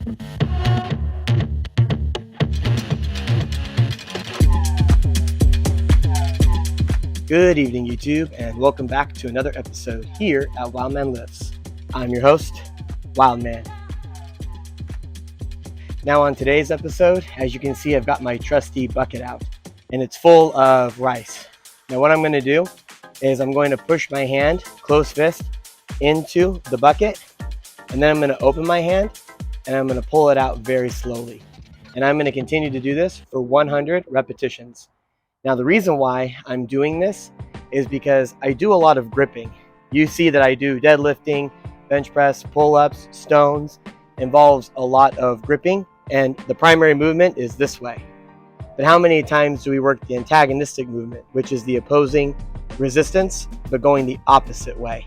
Good evening, YouTube, and welcome back to another episode here at WILDMAN Lifts. I'm your host, WILDMAN. Now on today's episode, as you can see, I've got my trusty bucket out, and it's full of rice. Now what I'm going to do is I'm going to push my hand, close fist, into the bucket, and then I'm going to open my hand, and I'm going to pull it out very slowly. And I'm going to continue to do this for 100 repetitions. Now, the reason why I'm doing this is because I do a lot of gripping. You see that I do deadlifting, bench press, pull-ups, stones, involves a lot of gripping, and the primary movement is this way. But how many times do we work the antagonistic movement, which is the opposing resistance, but going the opposite way?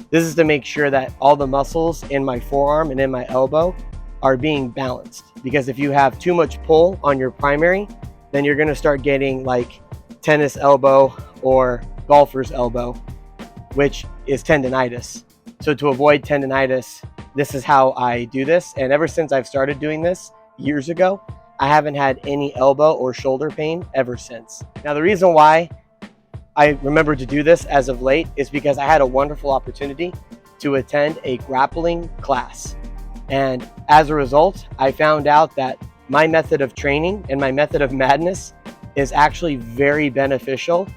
This is to make sure that all the muscles in my forearm and in my elbow are being balanced. Because if you have too much pull on your primary, then you're going to start getting like tennis elbow or golfer's elbow, which is tendonitis. So to avoid tendonitis, this is how I do this. And ever since I've started doing this years ago, I haven't had any elbow or shoulder pain ever since. Now, the reason why I remember to do this as of late is because I had a wonderful opportunity to attend a grappling class. And as a result, I found out that my method of training and my method of madness is actually very beneficial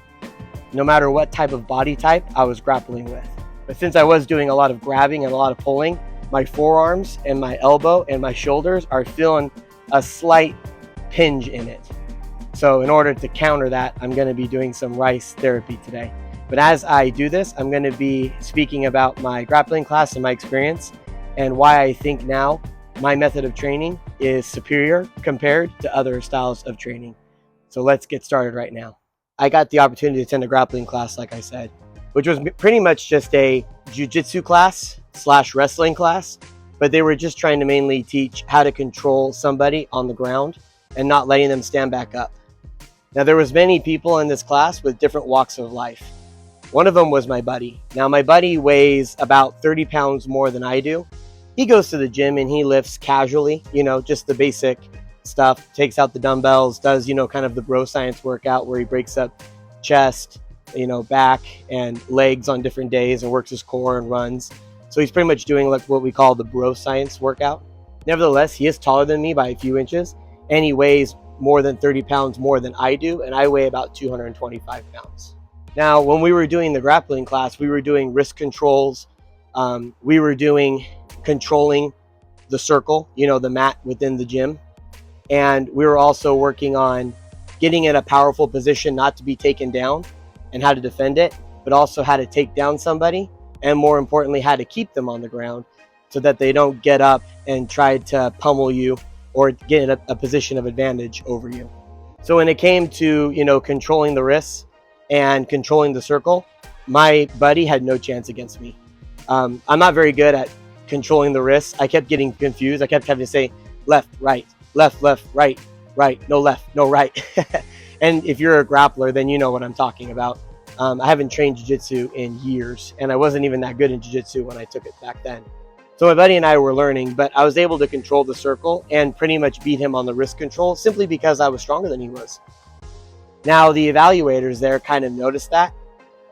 no matter what type of body type I was grappling with. But since I was doing a lot of grabbing and a lot of pulling, my forearms and my elbow and my shoulders are feeling a slight pinch in it. So in order to counter that, I'm going to be doing some rice therapy today. But as I do this, I'm going to be speaking about my grappling class and my experience and why I think now my method of training is superior compared to other styles of training. So let's get started right now. I got the opportunity to attend a grappling class, like I said, which was pretty much just a jiu-jitsu class / wrestling class, but they were just trying to mainly teach how to control somebody on the ground and not letting them stand back up. Now, there was many people in this class with different walks of life. One of them was my buddy. Now, my buddy weighs about 30 pounds more than I do. He goes to the gym and he lifts casually, just the basic stuff, takes out the dumbbells, does, kind of the bro science workout where he breaks up chest, back and legs on different days and works his core and runs. So he's pretty much doing like what we call the bro science workout. Nevertheless, he is taller than me by a few inches and he weighs more than 30 pounds more than I do. And I weigh about 225 pounds. Now, when we were doing the grappling class, we were doing wrist controls. We were doing controlling the circle, the mat within the gym. And we were also working on getting in a powerful position not to be taken down and how to defend it, but also how to take down somebody and more importantly, how to keep them on the ground so that they don't get up and try to pummel you or get in a position of advantage over you. So when it came to, controlling the wrists and controlling the circle, my buddy had no chance against me. I'm not very good at controlling the wrists. I kept getting confused. I kept having to say left, right, right, no left, no right. And if you're a grappler, then you know what I'm talking about. I haven't trained jiu-jitsu in years, and I wasn't even that good in jiu-jitsu when I took it back then. So my buddy and I were learning, but I was able to control the circle and pretty much beat him on the wrist control simply because I was stronger than he was. Now, the evaluators there kind of noticed that.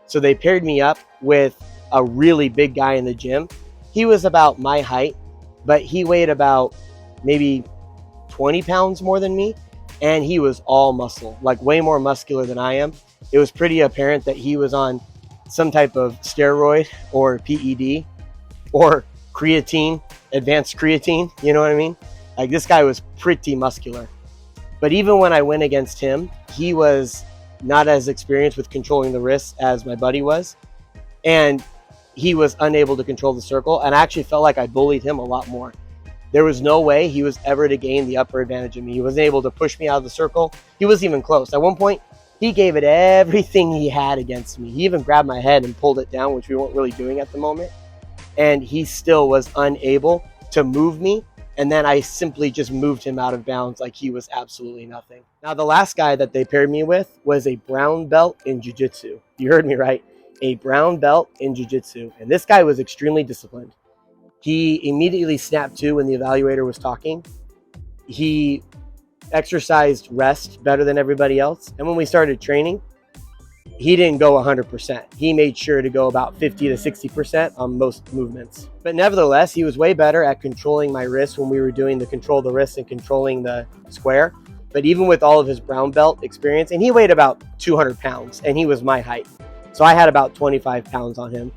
So they paired me up with a really big guy in the gym. He was about my height, but he weighed about maybe 20 pounds more than me. And he was all muscle, like way more muscular than I am. It was pretty apparent that he was on some type of steroid or PED or creatine, advanced creatine. You know what I mean? Like this guy was pretty muscular. But even when I went against him, he was not as experienced with controlling the wrists as my buddy was. And he was unable to control the circle. And I actually felt like I bullied him a lot more. There was no way he was ever to gain the upper advantage of me. He wasn't able to push me out of the circle. He wasn't even close. At one point, he gave it everything he had against me. He even grabbed my head and pulled it down, which we weren't really doing at the moment. And he still was unable to move me. And then I simply just moved him out of bounds like he was absolutely nothing. Now, the last guy that they paired me with was a brown belt in jiu-jitsu. You heard me right. A brown belt in jiu-jitsu. And this guy was extremely disciplined. He immediately snapped to when the evaluator was talking. He exercised rest better than everybody else. And when we started training, he didn't go 100%. He made sure to go about 50 to 60% on most movements. But nevertheless, he was way better at controlling my wrist when we were doing the control the wrist and controlling the square. But even with all of his brown belt experience, and he weighed about 200 pounds and he was my height. So I had about 25 pounds on him.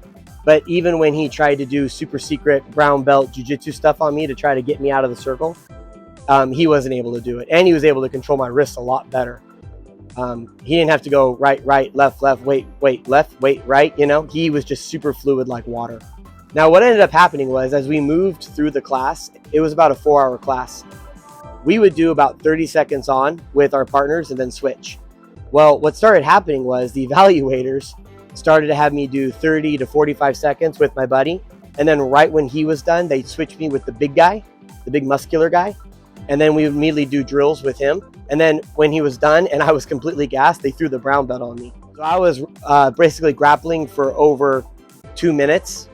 But even when he tried to do super secret brown belt jiu-jitsu stuff on me to try to get me out of the circle, he wasn't able to do it. And he was able to control my wrists a lot better. He didn't have to go right, left, wait, left, wait, right. You know, he was just super fluid like water. Now, what ended up happening was as we moved through the class, it was about a 4-hour class. We would do about 30 seconds on with our partners and then switch. Well, what started happening was the evaluators started to have me do 30 to 45 seconds with my buddy. And then right when he was done, they switched me with the big guy, the big muscular guy. And then we would immediately do drills with him. And then when he was done and I was completely gassed, they threw the brown belt on me. So I was basically grappling for over 2 minutes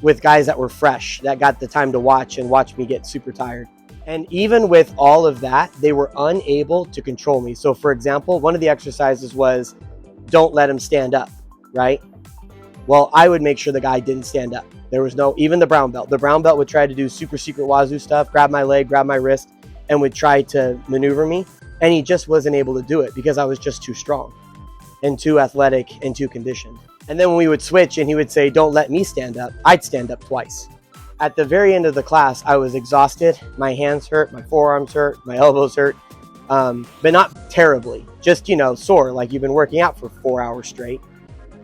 with guys that were fresh, that got the time to watch me get super tired. And even with all of that, they were unable to control me. So for example, one of the exercises was don't let him stand up, right? Well, I would make sure the guy didn't stand up. There was no, even the brown belt. The brown belt would try to do super secret wazoo stuff, grab my leg, grab my wrist, and would try to maneuver me. And he just wasn't able to do it because I was just too strong and too athletic and too conditioned. And then when we would switch and he would say, don't let me stand up, I'd stand up twice. At the very end of the class, I was exhausted. My hands hurt, my forearms hurt, my elbows hurt, but not terribly. Just, you know, sore, like you've been working out for 4 hours straight.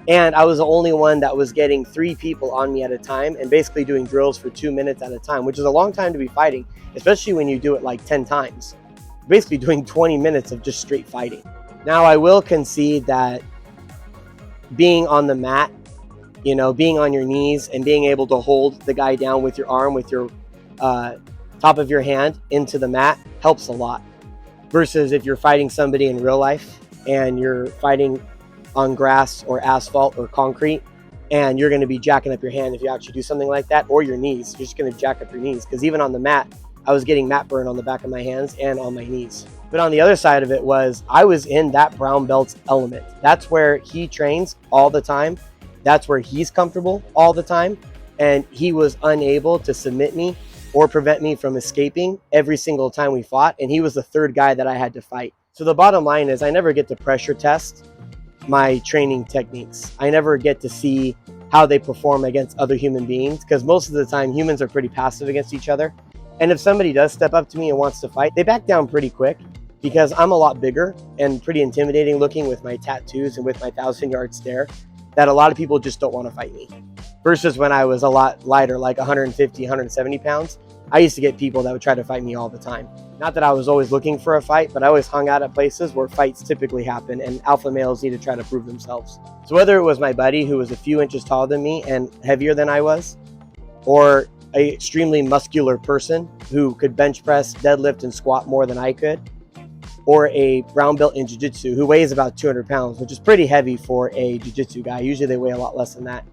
And I was the only one that was getting 3 people on me at a time and basically doing drills for 2 minutes at a time, which is a long time to be fighting, especially when you do it like 10 times. Basically doing 20 minutes of just straight fighting. Now, I will concede that being on the mat, you know, being on your knees and being able to hold the guy down with your arm, with your top of your hand into the mat helps a lot. Versus if you're fighting somebody in real life and you're fighting on grass or asphalt or concrete, and you're going to be jacking up your hand if you actually do something like that, or your knees. You're just going to jack up your knees, because even on the mat, I was getting mat burn on the back of my hands and on my knees. But on the other side of it was I was in that brown belt's element. That's where he trains all the time. That's where he's comfortable all the time. And he was unable to submit me or prevent me from escaping every single time we fought. And he was the third guy that I had to fight. So the bottom line is I never get to pressure test my training techniques. I never get to see how they perform against other human beings, because most of the time humans are pretty passive against each other. And if somebody does step up to me and wants to fight, they back down pretty quick, because I'm a lot bigger and pretty intimidating looking with my tattoos and with my 1,000-yard stare, that a lot of people just don't want to fight me. Versus when I was a lot lighter, like 150, 170 pounds, I used to get people that would try to fight me all the time. Not that I was always looking for a fight, but I always hung out at places where fights typically happen and alpha males need to try to prove themselves. So whether it was my buddy who was a few inches taller than me and heavier than I was, or an extremely muscular person who could bench press, deadlift, and squat more than I could, or a brown belt in jiu-jitsu who weighs about 200 pounds, which is pretty heavy for a jiu-jitsu guy. Usually they weigh a lot less than that.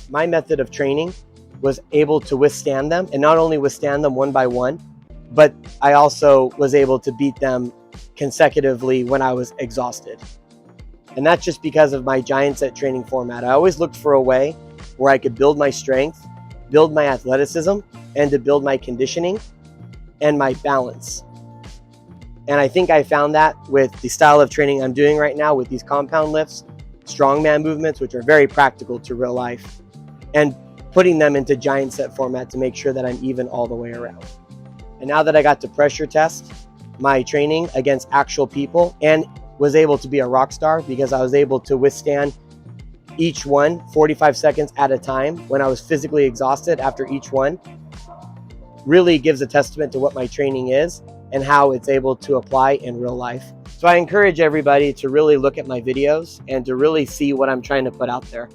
My method of training was able to withstand them, and not only withstand them one by one, but I also was able to beat them consecutively when I was exhausted. And that's just because of my giant set training format. I always looked for a way where I could build my strength, build my athleticism, and to build my conditioning and my balance. And I think I found that with the style of training I'm doing right now with these compound lifts, strongman movements, which are very practical to real life, and putting them into giant set format to make sure that I'm even all the way around. And now that I got to pressure test my training against actual people and was able to be a rock star because I was able to withstand each one 45 seconds at a time when I was physically exhausted after each one, really gives a testament to what my training is and how it's able to apply in real life. So I encourage everybody to really look at my videos and to really see what I'm trying to put out there.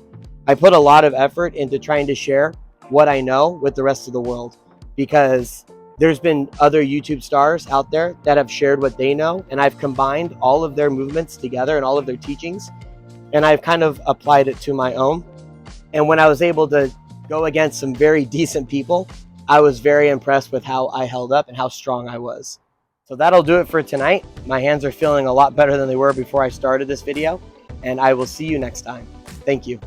I put a lot of effort into trying to share what I know with the rest of the world, because there's been other YouTube stars out there that have shared what they know, and I've combined all of their movements together and all of their teachings, and I've kind of applied it to my own. And when I was able to go against some very decent people, I was very impressed with how I held up and how strong I was. So that'll do it for tonight. My hands are feeling a lot better than they were before I started this video, and I will see you next time. Thank you.